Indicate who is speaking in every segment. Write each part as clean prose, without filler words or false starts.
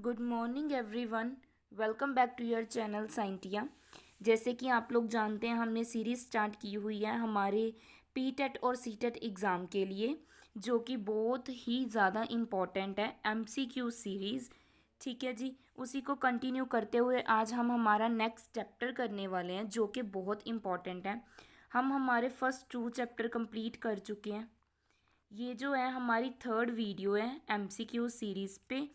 Speaker 1: Good morning everyone. Welcome back to your channel Scientia. जैसे कि आप लोग जानते हैं, हमने सीरीज़ स्टार्ट की हुई है हमारे पीटेट और सीटेट एग्ज़ाम के लिए, जो कि बहुत ही ज़्यादा इम्पॉर्टेंट है, एमसीक्यू सीरीज़। ठीक है जी, उसी को कंटिन्यू करते हुए आज हम हमारा नेक्स्ट चैप्टर करने वाले हैं, जो कि बहुत इम्पॉर्टेंट है। हम हमारे फर्स्ट 2 चैप्टर कंप्लीट कर चुके हैं। ये जो है हमारी थर्ड वीडियो है एमसीक्यू सीरीज़ पे।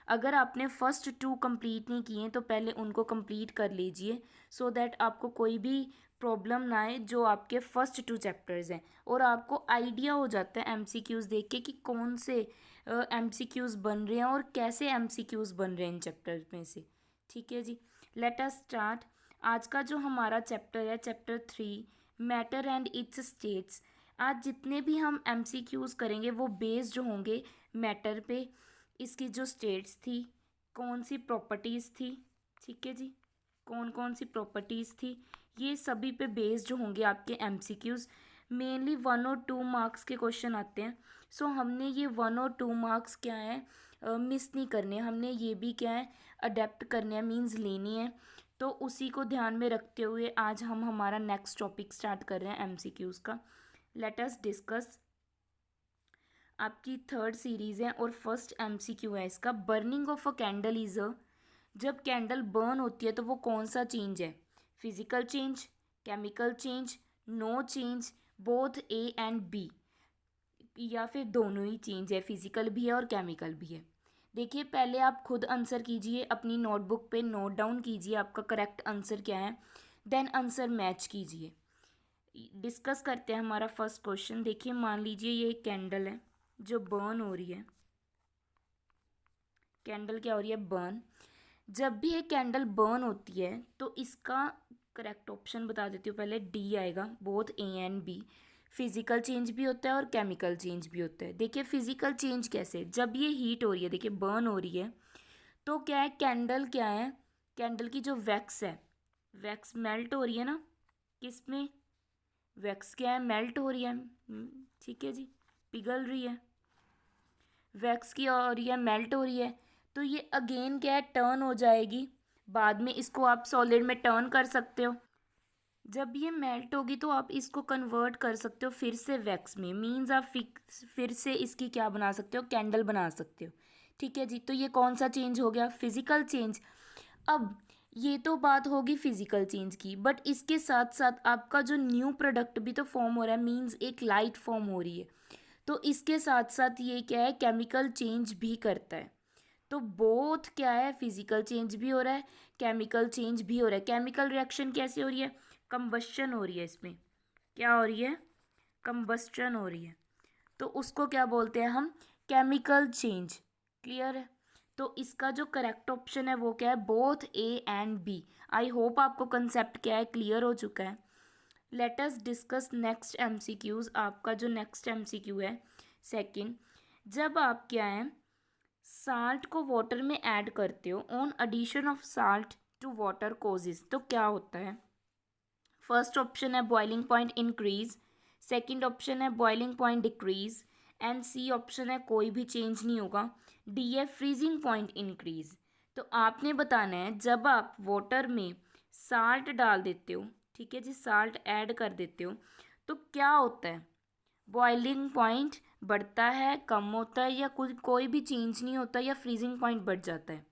Speaker 1: अगर आपने फर्स्ट 2 कंप्लीट नहीं किए तो पहले उनको कंप्लीट कर लीजिए, सो दैट आपको कोई भी प्रॉब्लम ना आए जो आपके फर्स्ट 2 चैप्टर्स हैं, और आपको आइडिया हो जाता है एमसीक्यूज़ देख के कि कौन से एमसीक्यूज़ बन रहे हैं और कैसे एमसीक्यूज़ बन रहे हैं इन चैप्टर में से। ठीक है जी, लेट अस स्टार्ट। आज का जो हमारा चैप्टर है chapter 3, matter and it's states. आज जितने भी हम एमसीक्यूज़ करेंगे वो बेस्ड होंगे मैटर पे, इसकी जो स्टेट्स थी, कौन सी प्रॉपर्टीज़ थी। ठीक है जी, कौन कौन सी प्रॉपर्टीज़ थी, ये सभी पे बेस्ड होंगे आपके एमसीक्यूज़। मेनली 1 और 2 मार्क्स के क्वेश्चन आते हैं। सो हमने ये 1 और 2 मार्क्स क्या है मिस नहीं करने, हमने ये भी क्या है अडेप्ट करने हैं, मीन्स लेनी है। तो उसी को ध्यान में रखते हुए आज हम हमारा नेक्स्ट टॉपिक स्टार्ट कर रहे हैं एमसीक्यूज़ का। Late us discuss. आपकी थर्ड सीरीज़ है और फर्स्ट एमसीक्यू है इसका। Burning of a candle is a, जब कैंडल बर्न होती है तो वो कौन सा चेंज है? Physical change, chemical change, no change, both A and B, या फिर दोनों ही चेंज है, फिजिकल भी है और केमिकल भी है। देखिए, पहले आप खुद आंसर कीजिए, अपनी नोटबुक पे नोट डाउन कीजिए आपका करेक्ट आंसर क्या है, देन आंसर मैच कीजिए। डिस्कस करते हैं हमारा फर्स्ट क्वेश्चन। देखिए, मान लीजिए ये एक कैंडल है जो बर्न हो रही है। कैंडल क्या हो रही है? बर्न। जब भी एक कैंडल बर्न होती है तो इसका करेक्ट ऑप्शन बता देती हूँ, पहले डी आएगा, both A and B. Physical change भी होता है और केमिकल चेंज भी होता है। देखिए, फिजिकल चेंज कैसे? जब ये हीट हो रही है, देखिए बर्न हो रही है, तो क्या है, कैंडल क्या है, कैंडल की जो वैक्स है, वैक्स मेल्ट हो रही है ना, किस में? वैक्स क्या है, मेल्ट हो रही है। ठीक है जी, पिघल रही है, वैक्स की हो रही है, मेल्ट हो रही है। तो ये अगेन क्या है, टर्न हो जाएगी। बाद में इसको आप सॉलिड में टर्न कर सकते हो। जब ये मेल्ट होगी तो आप इसको कन्वर्ट कर सकते हो फिर से वैक्स में, मीन्स आप फिर से इसकी क्या बना सकते हो, कैंडल बना सकते हो। ठीक है जी, तो ये कौन सा चेंज हो गया? Physical change. अब ये तो बात होगी फिजिकल चेंज की, बट इसके साथ साथ आपका जो न्यू प्रोडक्ट भी तो फॉर्म हो रहा है, मीन्स एक लाइट फॉर्म हो रही है। तो इसके साथ साथ ये क्या है, केमिकल चेंज भी करता है। तो बोथ क्या है, फिजिकल चेंज भी हो रहा है, केमिकल चेंज भी हो रहा है। केमिकल रिएक्शन कैसे हो रही है? कंबस्शन हो रही है, इसमें क्या हो रही है, कंबस्टन हो रही है। तो उसको क्या बोलते हैं हम? Chemical change. क्लियर है? तो इसका जो करेक्ट ऑप्शन है वो क्या है? Both A and B. I hope आपको कंसेप्ट क्या है क्लियर हो चुका है। Let us discuss next MCQs. आपका जो नेक्स्ट एमसीक्यू है सेकंड, जब आप क्या है साल्ट को वाटर में ऐड करते हो, on addition of salt to water causes, तो क्या होता है? फर्स्ट ऑप्शन है boiling point increase, second option है boiling point decrease, and C option है कोई भी चेंज नहीं होगा, डी है फ्रीजिंग पॉइंट इंक्रीज। तो आपने बताना है, जब आप वाटर में साल्ट डाल देते हो, ठीक है जी, साल्ट ऐड कर देते हो, तो क्या होता है? बॉइलिंग पॉइंट बढ़ता है, कम होता है, या कोई भी चेंज नहीं होता, या फ्रीजिंग पॉइंट बढ़ जाता है?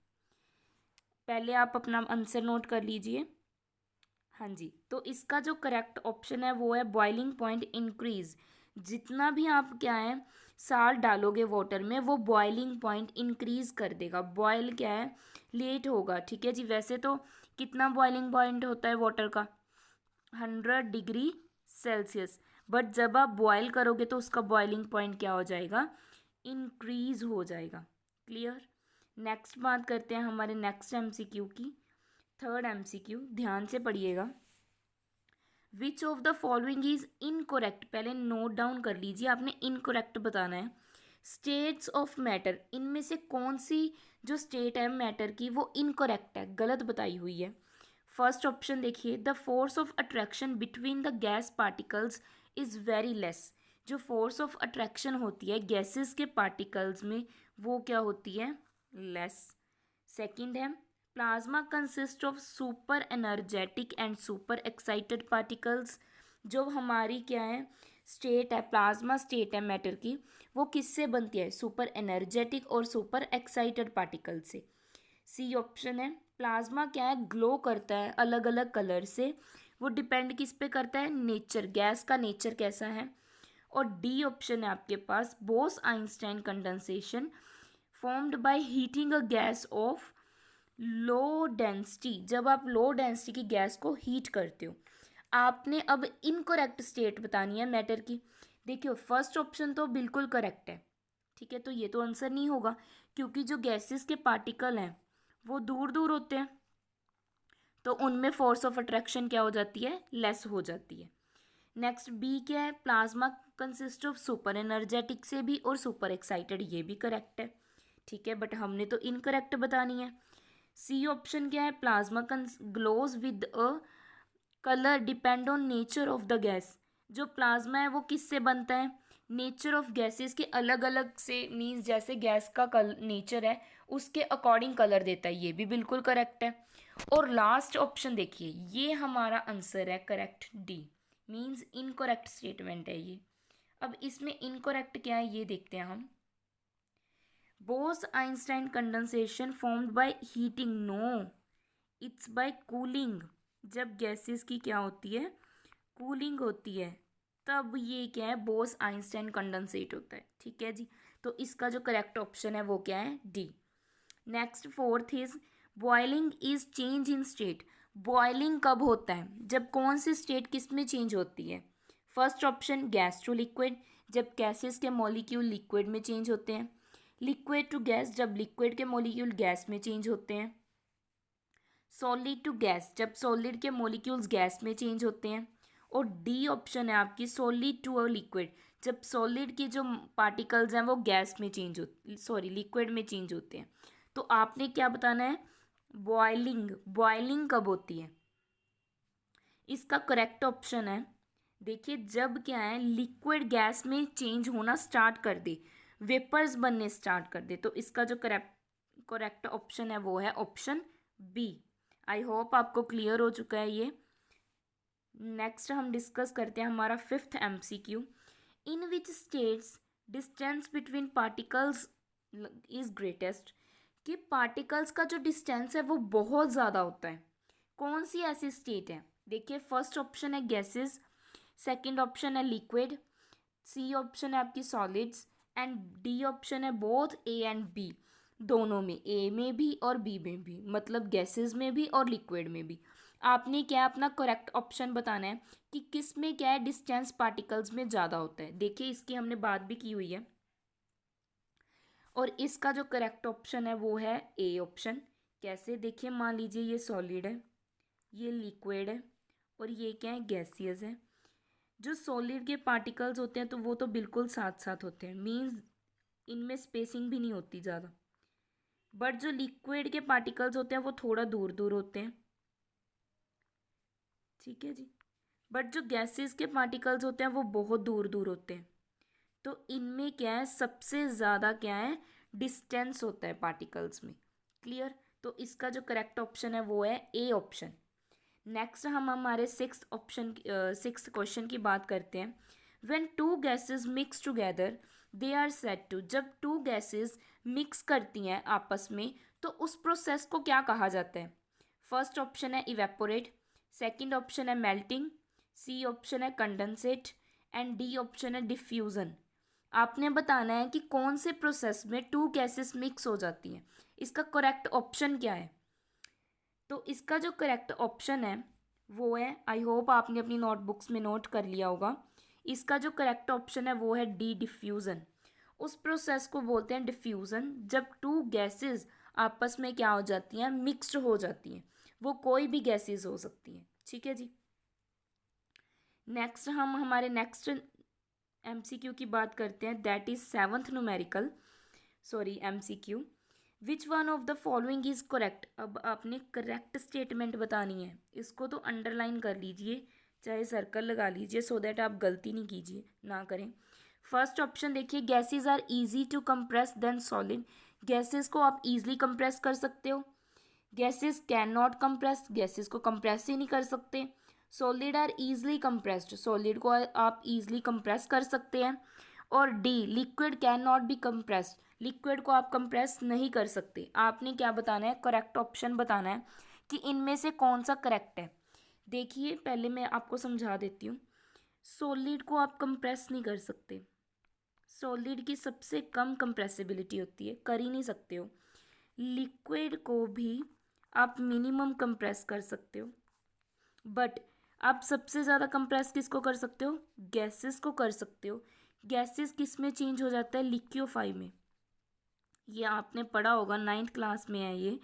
Speaker 1: पहले आप अपना आंसर नोट कर लीजिए। हाँ जी, तो इसका जो करेक्ट ऑप्शन है वो है बॉइलिंग पॉइंट इंक्रीज। जितना भी आप क्या है साल्ट डालोगे वाटर में, वो बॉइलिंग पॉइंट इंक्रीज कर देगा। बॉयल क्या है, लेट होगा। ठीक है जी, वैसे तो कितना बॉइलिंग पॉइंट होता है वाटर का? 100 डिग्री सेल्सियस। बट जब आप बॉयल करोगे तो उसका बॉइलिंग पॉइंट क्या हो जाएगा? इंक्रीज हो जाएगा। क्लियर? नेक्स्ट बात करते हैं हमारे नेक्स्ट एमसीक्यू की। थर्ड एमसीक्यू, ध्यान से पढ़िएगा। Which of the following is incorrect? पहले नोट डाउन कर लीजिए, आपने इनकोरेक्ट बताना है। स्टेट्स ऑफ मैटर, इनमें से कौन सी जो स्टेट है मैटर की वो इनकोरेक्ट है, गलत बताई हुई है? फर्स्ट ऑप्शन देखिए, the force of attraction between the gas particles is very less. जो फोर्स ऑफ अट्रैक्शन होती है गैसेस के पार्टिकल्स में, वो क्या होती है? लेस। सेकंड है plasma consist of super energetic and super excited particles. जो हमारी क्या है स्टेट है, प्लाज्मा स्टेट है मैटर की, वो किससे बनती है, सुपर एनर्जेटिक और सुपर एक्साइटेड पार्टिकल से। सी ऑप्शन है प्लाज्मा क्या है ग्लो करता है अलग अलग कलर से, वो डिपेंड किस पे करता है, नेचर, गैस का नेचर कैसा है। और डी ऑप्शन है आपके पास Bose Einstein condensation formed by heating a gas of low density. जब आप लो डेंसिटी की गैस को हीट करते हो। आपने अब इनकरेक्ट स्टेट बतानी है मैटर की। देखियो फर्स्ट ऑप्शन तो बिल्कुल करेक्ट है, ठीक है, तो ये तो आंसर नहीं होगा क्योंकि जो गैसेस के पार्टिकल हैं वो दूर दूर होते हैं, तो उनमें फोर्स ऑफ अट्रैक्शन क्या हो जाती है, लेस हो जाती है। नेक्स्ट बी क्या है, plasma consist of super energetic से भी और सुपर एक्साइटेड, ये भी करेक्ट है, ठीक है, बट हमने तो इनकरेक्ट बतानी है। सी ऑप्शन क्या है, plasma glows with a colour depend on nature of the gas. जो प्लाज्मा है वो किससे बनता है, नेचर ऑफ गैसेस के अलग अलग से, मीन्स जैसे गैस का नेचर है उसके अकॉर्डिंग कलर देता है, ये भी बिल्कुल करेक्ट है। और लास्ट ऑप्शन देखिए ये हमारा आंसर है correct, D means incorrect statement है ये। अब इसमें इनकरेक्ट क्या है ये देखते हैं हम। Bose Einstein condensation formed by heating, no it's by cooling. जब गैसेस की क्या होती है, कूलिंग होती है, तब ये क्या है, बोस आइंस्टाइन कंडेंसेट होता है, ठीक है जी। तो इसका जो करेक्ट ऑप्शन है वो क्या है, D. Next fourth is boiling is change in state. Boiling कब होता है, जब कौन सी स्टेट किस में चेंज होती है। First option gas to liquid, जब गैसेस के मॉलिक्यूल लिक्विड में चेंज होते हैं। लिक्विड टू गैस, जब लिक्विड के मॉलिक्यूल गैस में चेंज होते हैं। सॉलिड टू गैस, जब सॉलिड के मॉलिक्यूल्स गैस में चेंज होते हैं। और डी ऑप्शन है आपकी सॉलिड टू अ लिक्विड, जब सॉलिड के जो पार्टिकल्स हैं वो गैस में चेंज होते, सॉरी लिक्विड में चेंज होते हैं। तो आपने क्या बताना है, बॉइलिंग, बॉइलिंग कब होती है। इसका करेक्ट ऑप्शन है, देखिए जब क्या है लिक्विड गैस में चेंज होना स्टार्ट कर दे, वेपर्स बनने स्टार्ट कर दे, तो इसका जो करेक्ट करेक्ट ऑप्शन है वो है ऑप्शन बी। आई होप आपको क्लियर हो चुका है ये। नेक्स्ट हम डिस्कस करते हैं हमारा fifth MCQ. In which states distance between particles is greatest. कि पार्टिकल्स का जो डिस्टेंस है वो बहुत ज़्यादा होता है, कौन सी ऐसी स्टेट है। देखिए फर्स्ट ऑप्शन है गैसेस, सेकंड ऑप्शन है लिक्विड, सी ऑप्शन है आपकी सॉलिड्स एंड डी ऑप्शन है बोथ ए एंड बी, दोनों में, ए में भी और बी में भी, मतलब गैसेस में भी और लिक्विड में भी। आपने क्या अपना करेक्ट ऑप्शन बताना है कि किस में क्या है डिस्टेंस पार्टिकल्स में ज़्यादा होता है। देखिए इसकी हमने बात भी की हुई है और इसका जो करेक्ट ऑप्शन है वो है ए ऑप्शन। कैसे, देखिए मान लीजिए ये सॉलिड है, ये लिक्विड है और ये क्या है गैसियस है। जो सॉलिड के पार्टिकल्स होते हैं तो वो तो बिल्कुल साथ साथ होते हैं, मीन्स इनमें स्पेसिंग भी नहीं होती ज़्यादा। बट जो लिक्विड के पार्टिकल्स होते हैं वो थोड़ा दूर दूर होते हैं, ठीक है जी। बट जो गैसेस के पार्टिकल्स होते हैं वो बहुत दूर दूर होते हैं, तो इनमें क्या है सबसे ज़्यादा क्या है डिस्टेंस होता है पार्टिकल्स में। क्लियर, तो इसका जो करेक्ट ऑप्शन है वो है ए ऑप्शन। नेक्स्ट हम हमारे सिक्स्थ ऑप्शन सिक्स्थ क्वेश्चन की बात करते हैं। When two gases mix together they are said to. जब टू गैसेस मिक्स करती हैं आपस में तो उस प्रोसेस को क्या कहा जाता है। फर्स्ट ऑप्शन है इवेपोरेट, सेकंड ऑप्शन है मेल्टिंग, सी ऑप्शन है कंडेंसेट एंड डी ऑप्शन है डिफ्यूज़न। आपने बताना है कि कौन से प्रोसेस में टू गैसेस मिक्स हो जाती हैं, इसका करेक्ट ऑप्शन क्या है। तो इसका जो करेक्ट ऑप्शन है वो है, आई होप आपने अपनी नोटबुक्स में नोट कर लिया होगा, इसका जो करेक्ट ऑप्शन है वो है डी डिफ्यूज़न। उस प्रोसेस को बोलते हैं डिफ्यूज़न, जब टू गैसेस आपस में क्या हो जाती हैं, मिक्स्ड हो जाती हैं, वो कोई भी गैसेस हो सकती हैं, ठीक है जी। नेक्स्ट हम हमारे नेक्स्ट एमसीक्यू की बात करते हैं, that is seventh numerical, sorry MCQ. Which one of the following is correct. अब आपने करेक्ट स्टेटमेंट बतानी है, इसको तो अंडरलाइन कर लीजिए, चाहे सर्कल लगा लीजिए सो दैट आप गलती नहीं कीजिए ना करें। फर्स्ट ऑप्शन देखिए, gases are easy to compress than solid. Gases को आप इजीली कंप्रेस कर सकते हो, gases can not compress, gases को कंप्रेस ही नहीं कर सकते। Solid are easily compressed, solid को आप इजीली कंप्रेस कर सकते हैं। और D, liquid can not be compressed, liquid को आप कंप्रेस नहीं कर सकते। आपने क्या बताना है, करेक्ट ऑप्शन बताना है कि इनमें से कौन सा करेक्ट है। देखिए पहले मैं आपको समझा देती हूँ। सॉलिड को आप कंप्रेस नहीं कर सकते, सॉलिड की सबसे कम कंप्रेसिबिलिटी होती है, कर ही नहीं सकते हो। लिक्विड को भी आप मिनिमम कंप्रेस कर सकते हो, बट आप सबसे ज़्यादा कंप्रेस किसको कर सकते हो, गैसेस को कर सकते हो। गैसेस किस में चेंज हो जाता है, लिक्विफाई में। ये आपने पढ़ा होगा, 9th क्लास में है ये,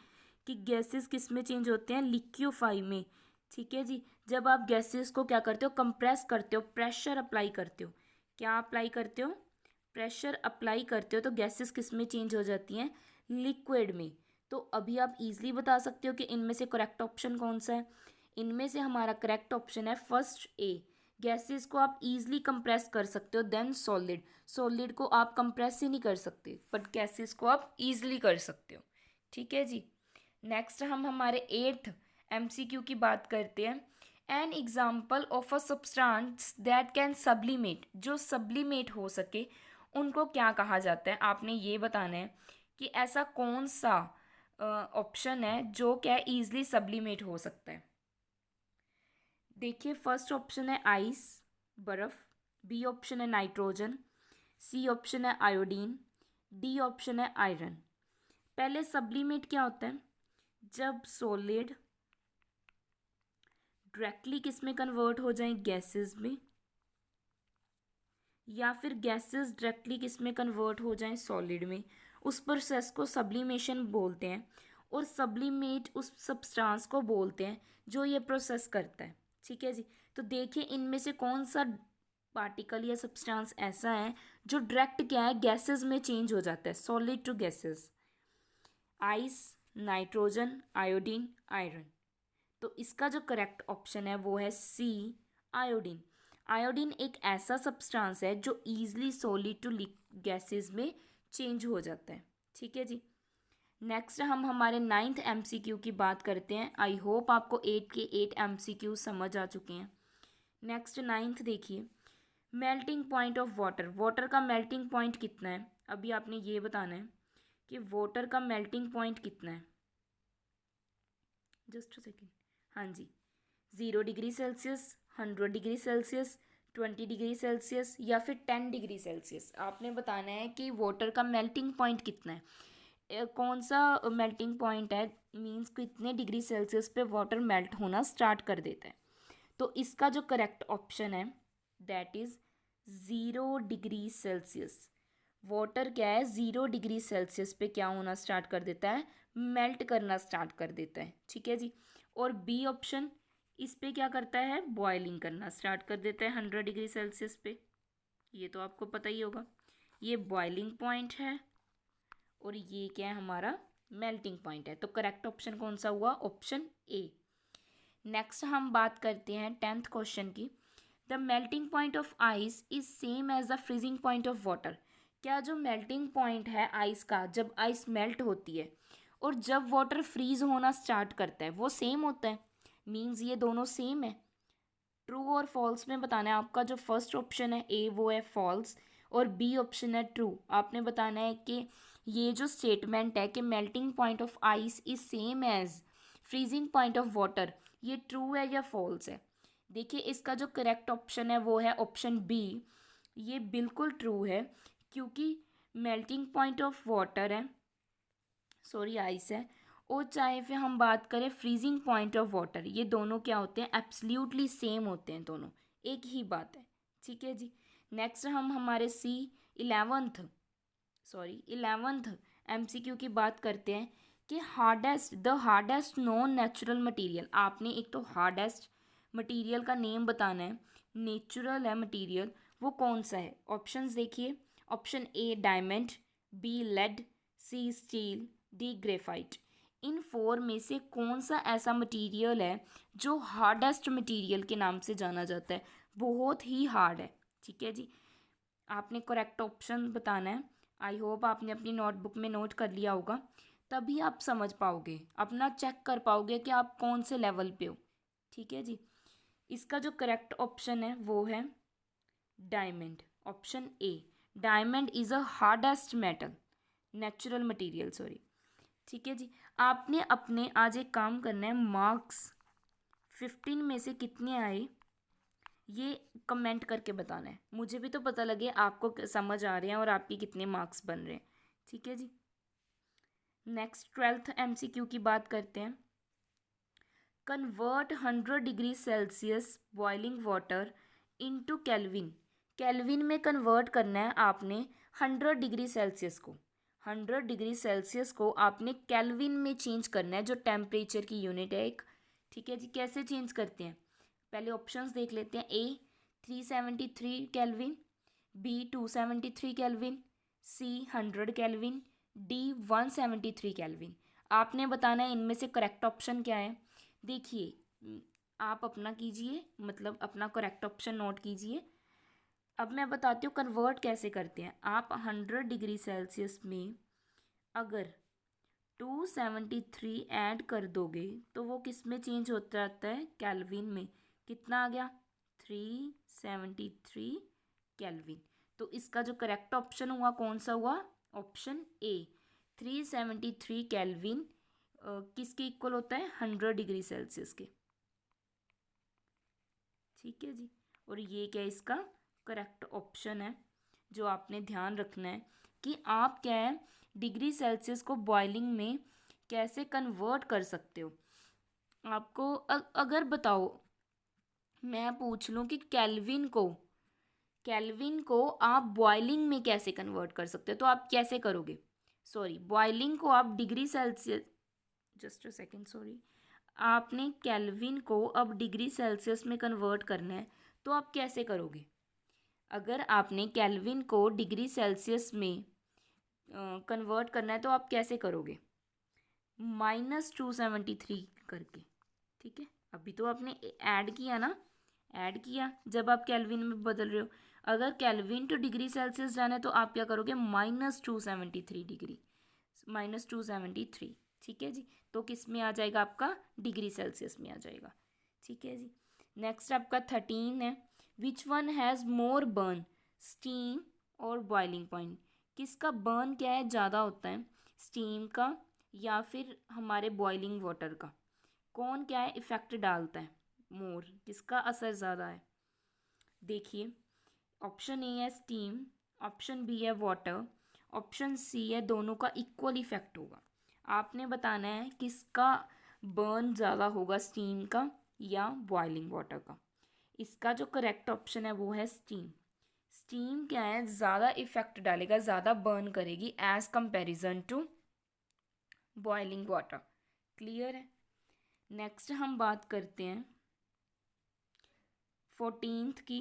Speaker 1: कि गैसेस किस में चेंज होते हैं, लिक्विफाई में। ठीक है जी। जब आप गैसेस को क्या करते हो, कंप्रेस करते हो, प्रेशर अप्लाई करते हो, क्या अप्लाई करते हो, प्रेशर अप्लाई करते हो, तो गैसेस किस में चेंज हो जाती हैं, लिक्विड में। तो अभी आप इजीली बता सकते हो कि इनमें से करेक्ट ऑप्शन कौन सा है। इनमें से हमारा करेक्ट ऑप्शन है फर्स्ट ए, गैसेस को आप इजीली कंप्रेस कर सकते हो। देन सॉलिड, सॉलिड को आप कंप्रेस ही नहीं कर सकते, बट गैसेस को आप इजीली कर सकते हो। ठीक है जी। नेक्स्ट हम हमारे 8th MCQ की बात करते हैं। An example of a substance that can sublimate, जो सब्लिमेट हो सके उनको क्या कहा जाता है। आपने ये बताना है कि ऐसा कौन सा ऑप्शन है जो क्या इजीली सब्लिमेट हो सकता है। देखिए फर्स्ट ऑप्शन है आइस, बर्फ, बी ऑप्शन है नाइट्रोजन, सी ऑप्शन है आयोडीन, डी ऑप्शन है आयरन। पहले सब्लिमेट क्या होता है, जब सॉलिड डायरेक्टली किस में कन्वर्ट हो जाए, गैसेस में, या फिर गैसेस डायरेक्टली किस में कन्वर्ट हो जाए, सॉलिड में, उस प्रोसेस को सब्लिमेशन बोलते हैं। और सब्लिमेट उस सब्सटेंस को बोलते हैं जो ये प्रोसेस करता है। ठीक है जी। तो देखिए इनमें से कौन सा पार्टिकल या सब्सटेंस ऐसा है जो डायरेक्ट क्या है, गैसेस में चेंज हो जाता है, solid to gases. Ice, nitrogen, iodine, iron. तो इसका जो करेक्ट ऑप्शन है वो है सी, आयोडीन। आयोडीन एक ऐसा सब्सटेंस है जो ईजिली सॉलिड टू गैसेस में चेंज हो जाता है। ठीक है जी। नेक्स्ट हम हमारे 9th MCQ की बात करते हैं। आई होप आपको 8 के 8 MCQ समझ आ चुके हैं। नेक्स्ट 9th देखिए, melting point of water, water का मेल्टिंग पॉइंट कितना है। अभी आपने ये बताना है कि वाटर का मेल्टिंग पॉइंट कितना है। Just a second. हाँ जी, 0 degree Celsius, 100 degree Celsius, 20 degree Celsius या फिर 10 डिग्री सेल्सियस। आपने बताना है कि वाटर का मेल्टिंग पॉइंट कितना है, कौन सा मेल्टिंग पॉइंट है, मीन्स कितने डिग्री सेल्सियस पे वाटर मेल्ट होना स्टार्ट कर देता है। तो इसका जो करेक्ट ऑप्शन है that is 0 degree Celsius. Water क्या है, 0 डिग्री सेल्सियस पे क्या होना स्टार्ट कर देता है, मेल्ट करना स्टार्ट कर देता है। ठीक है जी। और बी ऑप्शन इस पे क्या करता है, बॉइलिंग करना स्टार्ट कर देता है 100 डिग्री सेल्सियस पे। ये तो आपको पता ही होगा, ये बॉइलिंग पॉइंट है और ये क्या है, हमारा मेल्टिंग पॉइंट है। तो करेक्ट ऑप्शन कौन सा हुआ, ऑप्शन ए। नेक्स्ट हम बात करते हैं 10th क्वेश्चन की। The melting point of ice is same as the freezing point of water. क्या जो मेल्टिंग पॉइंट है आइस का, जब आइस मेल्ट होती है और जब वाटर फ्रीज होना स्टार्ट करता है, वो सेम होता है, मीन्स ये दोनों सेम है। ट्रू और फॉल्स में बताना है आपका। जो फर्स्ट ऑप्शन है ए वो है फॉल्स और बी ऑप्शन है ट्रू। आपने बताना है कि ये जो स्टेटमेंट है कि melting point of ice is same as freezing point of water, ये ट्रू है या फॉल्स है। देखिए इसका जो करेक्ट ऑप्शन है वो है ऑप्शन बी, ये बिल्कुल ट्रू है, क्योंकि मेल्टिंग पॉइंट ऑफ वाटर है, सॉरी आइस है, और चाहे फिर हम बात करें फ्रीजिंग पॉइंट ऑफ वाटर, ये दोनों क्या होते हैं, एब्सल्यूटली सेम होते हैं, दोनों एक ही बात है। ठीक है जी। नेक्स्ट हम हमारे 11th MCQ की बात करते हैं कि the hardest non natural material. आपने एक तो हार्डेस्ट मटेरियल का नेम बताना है, नेचुरल है मटेरियल, वो कौन सा है। ऑप्शंस देखिए, option A diamond, B lead, C steel, D graphite. इन 4 में से कौन सा ऐसा मटेरियल है जो हार्डेस्ट मटेरियल के नाम से जाना जाता है, बहुत ही हार्ड है। ठीक है जी। आपने करेक्ट ऑप्शन बताना है, आई होप आपने अपनी नोटबुक में नोट कर लिया होगा, तभी आप समझ पाओगे, अपना चेक कर पाओगे कि आप कौन से लेवल पे हो। ठीक है जी। इसका जो करेक्ट ऑप्शन है वो है diamond, option A. Diamond is a hardest metal, natural material, sorry. ठीक है जी। आपने अपने आज एक काम करना है, मार्क्स 15 में से कितने आए ये कमेंट करके बताना है, मुझे भी तो पता लगे आपको समझ आ रहे हैं और आपके कितने मार्क्स बन रहे हैं। ठीक है जी। नेक्स्ट 12th MCQ की बात करते हैं। Convert 100 degree Celsius boiling water into kelvin. Kelvin में कन्वर्ट करना है आपने 100 डिग्री सेल्सियस को। 100 डिग्री सेल्सियस को आपने केल्विन में चेंज करना है, जो टेम्परेचर की यूनिट है एक। ठीक है जी। कैसे चेंज करते हैं, पहले ऑप्शंस देख लेते हैं। ए 373 केल्विन, बी 273 केल्विन, सी 100 केल्विन, डी 173 केल्विन। आपने बताना है इनमें से करेक्ट ऑप्शन क्या है। देखिए आप अपना कीजिए, मतलब अपना करेक्ट ऑप्शन नोट कीजिए। अब मैं बताती हूँ कन्वर्ट कैसे करते हैं। आप 100 डिग्री सेल्सियस में अगर 273 ऐड कर दोगे तो वो किस में चेंज होता रहता है, केल्विन में। कितना आ गया, 373 केल्विन। तो इसका जो करेक्ट ऑप्शन हुआ कौन सा हुआ, ऑप्शन ए। 373 केल्विन किसके इक्वल होता है, 100 डिग्री सेल्सियस के। ठीक है जी। और ये क्या इसका करेक्ट ऑप्शन है, जो आपने ध्यान रखना है कि आप क्या है डिग्री सेल्सियस को बॉइलिंग में कैसे कन्वर्ट कर सकते हो। आपको अगर बताओ, मैं पूछ लूँ कि केल्विन को आप बॉइलिंग में कैसे कन्वर्ट कर सकते हो, तो आप कैसे करोगे। सॉरी, बॉइलिंग को आप degree Celsius, just a second, sorry, आपने केल्विन को अब डिग्री सेल्सियस में कन्वर्ट करना है, तो आप कैसे करोगे। अगर आपने केल्विन को डिग्री सेल्सियस में कन्वर्ट करना है तो आप कैसे करोगे, -273 करके। ठीक है, अभी तो आपने ऐड किया ना, ऐड किया जब आप केल्विन में बदल रहे हो। अगर केल्विन टू डिग्री सेल्सियस जाना है तो आप क्या करोगे, -273 डिग्री, -273। ठीक है जी। तो किस में आ जाएगा आपका, डिग्री सेल्सियस में आ जाएगा। ठीक है जी। नेक्स्ट आपका 13 है। Which one has more burn, steam और बॉइलिंग पॉइंट। किसका बर्न क्या है, ज़्यादा होता है, स्टीम का या फिर हमारे बॉइलिंग वाटर का। कौन क्या है इफ़ेक्ट डालता है, मोर, किसका असर ज़्यादा है। देखिए, ऑप्शन ए है स्टीम, ऑप्शन बी है वाटर, ऑप्शन सी है दोनों का इक्वल इफेक्ट होगा। आपने बताना है किसका बर्न ज़्यादा होगा, स्टीम का या बॉइलिंग वाटर का। इसका जो करेक्ट ऑप्शन है वो है स्टीम। स्टीम क्या है, ज़्यादा इफेक्ट डालेगा, ज़्यादा बर्न करेगी as comparison to boiling water. Clear है। नेक्स्ट हम बात करते हैं 14th की।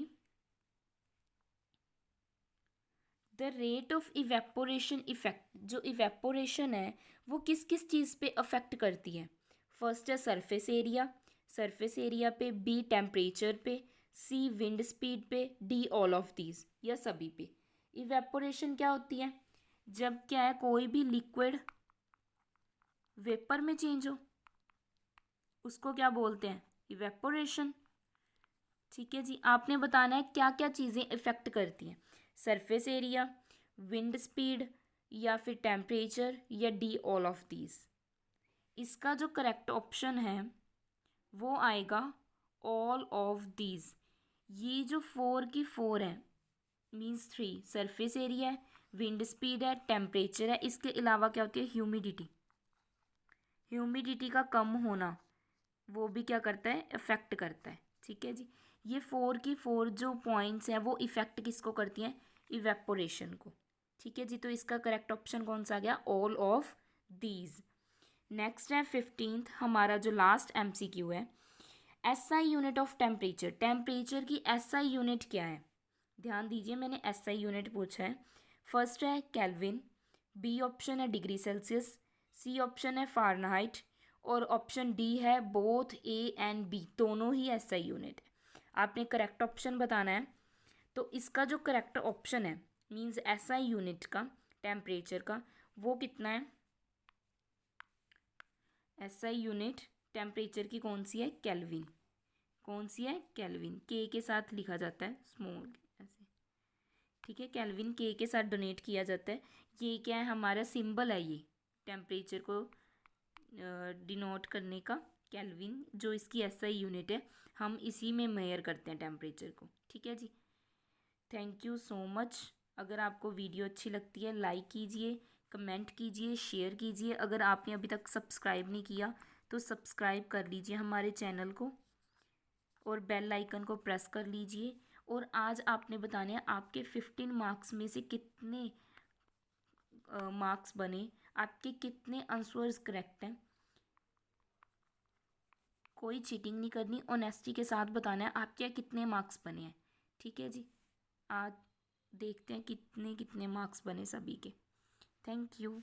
Speaker 1: The rate of evaporation effect, जो इवेपोरेशन है वो किस किस चीज़ पे अफेक्ट करती है। फर्स्ट है सरफेस एरिया, सरफेस एरिया पे, बी टेम्परेचर पे, सी विंड स्पीड पे, डी ऑल ऑफ दीज, या सभी पे। इवेपोरेशन क्या होती है, जब क्या है कोई भी लिक्विड वेपर में चेंज हो, उसको क्या बोलते हैं, इवेपोरेशन। ठीक है जी। आपने बताना है क्या क्या चीज़ें इफ़ेक्ट करती हैं, सरफेस एरिया, विंड स्पीड, या फिर टेम्परेचर, या डी ऑल ऑफ दीज। इसका जो करेक्ट ऑप्शन है वो आएगा ऑल ऑफ दीज। ये जो 4 की 4 है, मीन्स 3, सरफेस एरिया है, विंड स्पीड है, टेम्परेचर है, इसके अलावा क्या होती है, ह्यूमिडिटी। ह्यूमिडिटी का कम होना वो भी क्या करता है, इफेक्ट करता है। ठीक है जी। ये 4 की 4 जो पॉइंट्स हैं वो इफेक्ट किसको करती हैं, इवेपोरेशन को। ठीक है जी। तो इसका करेक्ट ऑप्शन कौन सा आ गया, ऑल ऑफ दीज। नेक्स्ट है 15th, हमारा जो लास्ट MCQ है। SI unit of temperature, temperature की SI यूनिट क्या है। ध्यान दीजिए, मैंने SI यूनिट पूछा है। फर्स्ट है केल्विन, बी ऑप्शन है डिग्री सेल्सियस, सी ऑप्शन है फ़ारेनहाइट, और ऑप्शन डी है बोथ A एंड B, दोनों ही SI यूनिट है। आपने करेक्ट ऑप्शन बताना है। तो इसका जो करेक्ट ऑप्शन है मींस SI यूनिट का टेम्परेचर का, वो कितना है? एसआई यूनिट टेम्परेचर की कौन सी है? केल्विन। कौन सी है? केल्विन। के साथ लिखा जाता है, स्मॉल ऐसे, ठीक है। केल्विन के साथ डोनेट किया जाता है। ये क्या है? हमारा सिंबल है ये टेम्परेचर को डिनोट करने का। केल्विन जो इसकी एसआई यूनिट है, हम इसी में मेयर करते हैं टेम्परेचर को, ठीक है जी। Thank you so much. अगर आपको वीडियो अच्छी लगती है लाइक कीजिए, कमेंट कीजिए, शेयर कीजिए। अगर आपने अभी तक सब्सक्राइब नहीं किया तो सब्सक्राइब कर लीजिए हमारे चैनल को और बेल आइकन को प्रेस कर लीजिए। और आज आपने बताने हैं आपके 15 मार्क्स में से कितने मार्क्स बने, आपके कितने आंसर्स करेक्ट हैं। कोई चीटिंग नहीं करनी, ऑनेस्टी के साथ बताना है आपके कितने मार्क्स बने हैं, ठीक है जी। आज देखते हैं कितने कितने मार्क्स बने सभी के। Thank you.